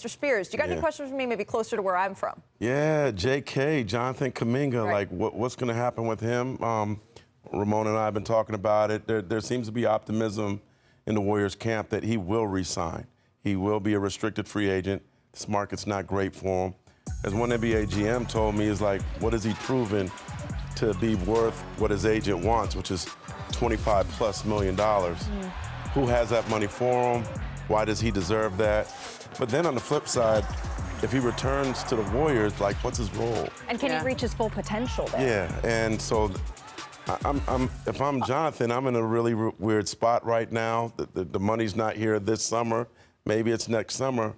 Mr. Spears. Do you got any questions for me, maybe closer to where I'm from? Yeah, JK, Jonathan Kuminga, Right. like what's going to happen with him? Ramon and I have been talking about it. There seems to be optimism in the Warriors camp that he will re-sign. He will be a restricted free agent. This market's not great for him. As one NBA GM told me, is like, what has he proven to be worth what his agent wants, which is $25+ million. Who has that money for him? Why does he deserve that? But then on the flip side, if he returns to the Warriors, like, what's his role? And can he reach his full potential there? Yeah, and so if I'm Jonathan, I'm in a really weird spot right now. The money's not here this summer. Maybe it's next summer.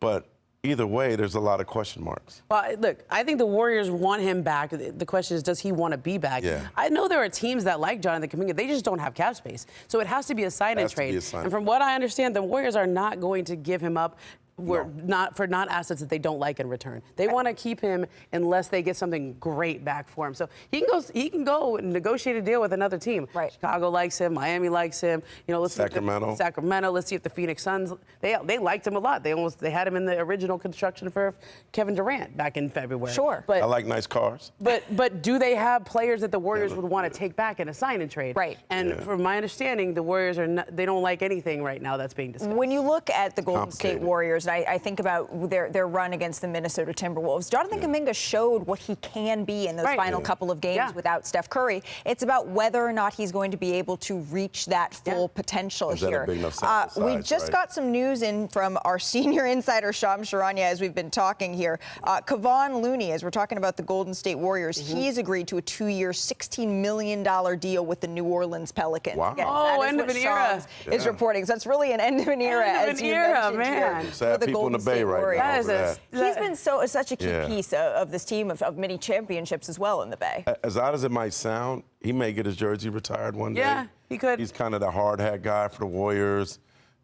But either way, there's a lot of question marks. Well, look, I think the Warriors want him back. The question is, does he want to be back? Yeah. I know there are teams that like Jonathan Kuminga. They just don't have cap space. So it has to be a sign and trade. And from what I understand, the Warriors are not going to give him up for assets that they don't like in return. They want to keep him unless they get something great back for him. So he can go and negotiate a deal with another team. Right. Chicago likes him. Miami likes him. You know, let's Sacramento. Sacramento. Let's see if the Phoenix Suns. They liked him a lot. They had him in the original construction for Kevin Durant back in February. Sure. But I like nice cars. But do they have players that the Warriors would want to take back in a sign and trade? Right. And from my understanding, the Warriors they don't like anything right now that's being discussed. When you look at the Golden State Warriors, and I think about their run against the Minnesota Timberwolves, Jonathan Kuminga showed what he can be in those final couple of games without Steph Curry. It's about whether or not he's going to be able to reach that full potential Is that here. a big enough sample size, We just got some news in from our senior insider, Shams Charania, as we've been talking here. Kevon Looney, as we're talking about the Golden State Warriors, he's agreed to a 2-year, $16 million deal with the New Orleans Pelicans. Wow. Oh, end of an era. Is reporting. So it's really an end of an era, as you mentioned here, Sad for the people in Golden the Bay State right Warriors. now. He's been such a key piece of this team of many championships as well in the Bay. As odd as it might sound, he may get his jersey retired one day. Yeah, he could. He's kind of the hard hat guy for the Warriors,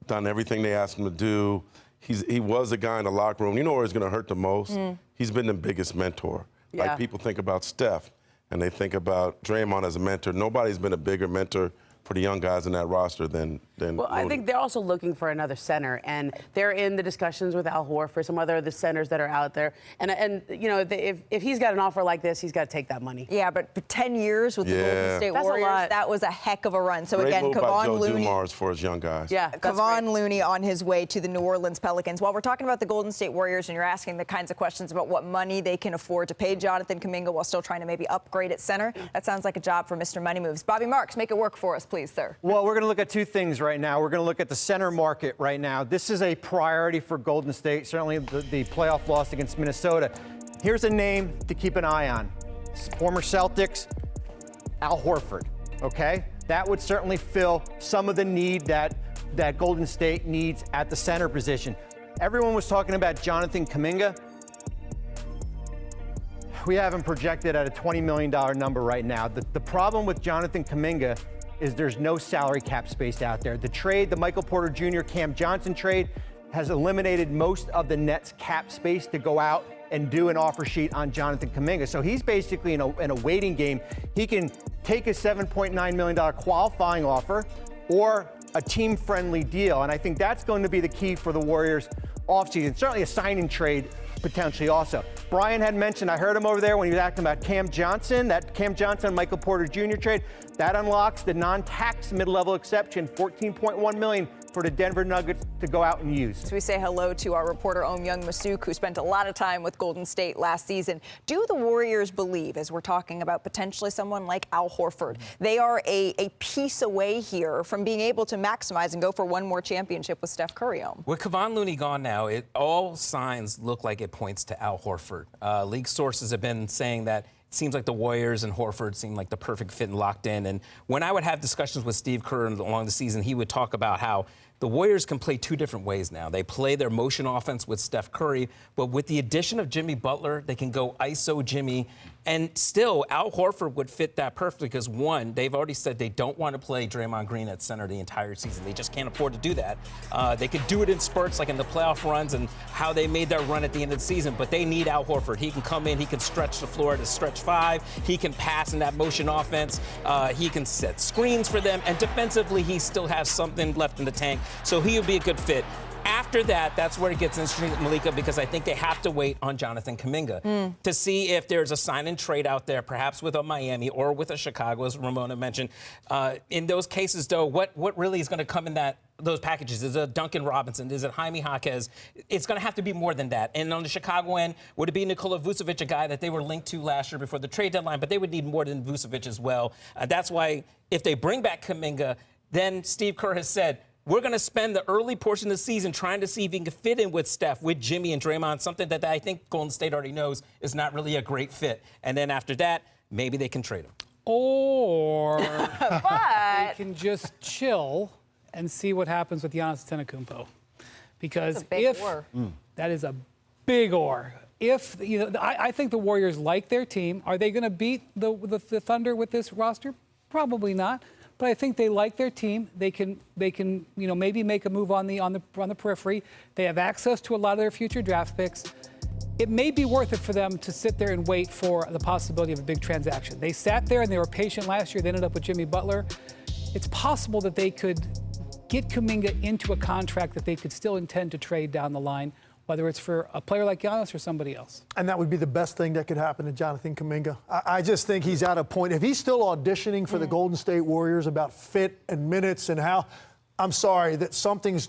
done everything they asked him to do. He was a guy in the locker room. You know where he's going to hurt the most? He's been the biggest mentor. Yeah. Like, people think about Steph, and they think about Draymond as a mentor. Nobody's been a bigger mentor for the young guys in that roster than Well, I think they're also looking for another center, and they're in the discussions with Al Horford, some other of the centers that are out there. And you know, if he's got an offer like this, he's got to take that money. Yeah, but for 10 years with the Golden State Warriors, that was a heck of a run. So great again, move by Kevon Joe Looney. Dumars for his young guys. Yeah, Kevon Looney on his way to the New Orleans Pelicans. While we're talking about the Golden State Warriors and you're asking the kinds of questions about what money they can afford to pay Jonathan Kuminga while still trying to maybe upgrade at center, that sounds like a job for Mr. Money Moves. Bobby Marks, make it work for us, please, sir. Well, we're going to look at two things right now. We're going to look at the center market right now. This is a priority for Golden State, certainly the playoff loss against Minnesota. Here's a name to keep an eye on. Former Celtics, Al Horford, okay? That would certainly fill some of the need that Golden State needs at the center position. Everyone was talking about Jonathan Kuminga. We have him projected at a $20 million number right now. The problem with Jonathan Kuminga is there's no salary cap space out there. The trade, the Michael Porter Jr., Cam Johnson trade, has eliminated most of the Nets' cap space to go out and do an offer sheet on Jonathan Kuminga. So he's basically in a waiting game. He can take a $7.9 million qualifying offer or a team-friendly deal. And I think that's going to be the key for the Warriors offseason. Certainly a sign-and trade potentially also. Brian had mentioned, I heard him over there when he was asking about Cam Johnson, that Cam Johnson, Michael Porter Jr. trade. That unlocks the non-tax mid-level exception, $14.1 million for the Denver Nuggets to go out and use. So we say hello to our reporter, Young Masuk, who spent a lot of time with Golden State last season. Do the Warriors believe, as we're talking about potentially someone like Al Horford, they are a piece away here from being able to maximize and go for one more championship with Steph Curry home? With Kevon Looney gone now, all signs look like it points to Al Horford. League sources have been saying that it seems like the Warriors and Horford seem like the perfect fit and locked in. And when I would have discussions with Steve Kerr along the season, he would talk about how the Warriors can play two different ways now. They play their motion offense with Steph Curry, but with the addition of Jimmy Butler, they can go ISO Jimmy. And still, Al Horford would fit that perfectly because, one, they've already said they don't want to play Draymond Green at center the entire season. They just can't afford to do that. They could do it in spurts like in the playoff runs and how they made that run at the end of the season, but they need Al Horford. He can come in, he can stretch the floor to stretch five, he can pass in that motion offense, he can set screens for them, and defensively he still has something left in the tank, so he would be a good fit. After that, that's where it gets interesting, Malika, because I think they have to wait on Jonathan Kuminga to see if there's a sign and trade out there, perhaps with a Miami or with a Chicago, as Ramona mentioned. In those cases, though, what really is going to come in those packages? Is it Duncan Robinson? Is it Jaime Jaquez? It's going to have to be more than that. And on the Chicago end, would it be Nikola Vucevic, a guy that they were linked to last year before the trade deadline? But they would need more than Vucevic as well. That's why if they bring back Kuminga, then Steve Kerr has said, we're going to spend the early portion of the season trying to see if he can fit in with Steph, with Jimmy and Draymond, something that I think Golden State already knows is not really a great fit. And then after that, maybe they can trade him. Or they can just chill and see what happens with Giannis Antetokounmpo. Because that is a big or. If I think the Warriors like their team. Are they going to beat the Thunder with this roster? Probably not. But I think they like their team. They can maybe make a move on the periphery. They have access to a lot of their future draft picks. It may be worth it for them to sit there and wait for the possibility of a big transaction. They sat there and they were patient last year. They ended up with Jimmy Butler. It's possible that they could get Kuminga into a contract that they could still intend to trade down the line, whether it's for a player like Giannis or somebody else. And that would be the best thing that could happen to Jonathan Kuminga. I just think he's at a point. If he's still auditioning for the Golden State Warriors about fit and minutes and how, I'm sorry, that something's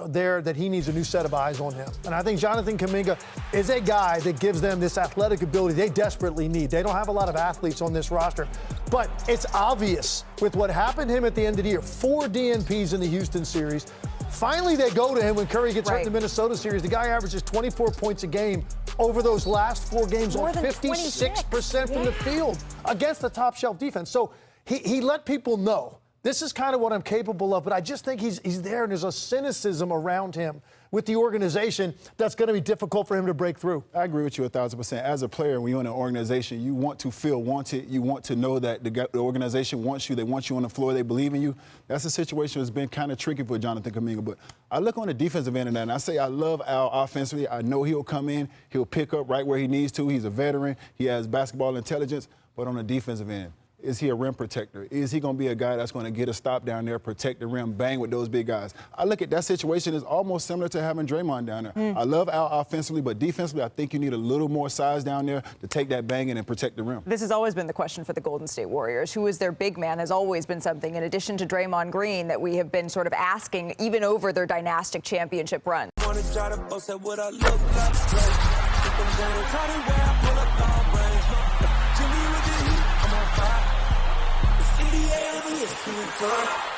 there that he needs a new set of eyes on him. And I think Jonathan Kuminga is a guy that gives them this athletic ability they desperately need. They don't have a lot of athletes on this roster. But it's obvious with what happened to him at the end of the year, 4 DNPs in the Houston series. Finally, they go to him when Curry gets hurt in the Minnesota series. The guy averages 24 points a game over those last 4 games on 56% from the field against the top shelf defense. So he let people know, this is kind of what I'm capable of, but I just think he's there, and there's a cynicism around him with the organization that's going to be difficult for him to break through. I agree with you 1,000%. As a player, when you're in an organization, you want to feel wanted. You want to know that the organization wants you. They want you on the floor. They believe in you. That's a situation that's been kind of tricky for Jonathan Kuminga. But I look on the defensive end of that, and I say I love Al offensively. I know he'll come in. He'll pick up right where he needs to. He's a veteran. He has basketball intelligence. But on the defensive end, is he a rim protector? Is he going to be a guy that's going to get a stop down there, protect the rim, bang with those big guys? I look at that situation as almost similar to having Draymond down there. I love Al offensively, but defensively, I think you need a little more size down there to take that banging and protect the rim. This has always been the question for the Golden State Warriors. Who is their big man has always been something, in addition to Draymond Green, that we have been sort of asking even over their dynastic championship run. NBA over here.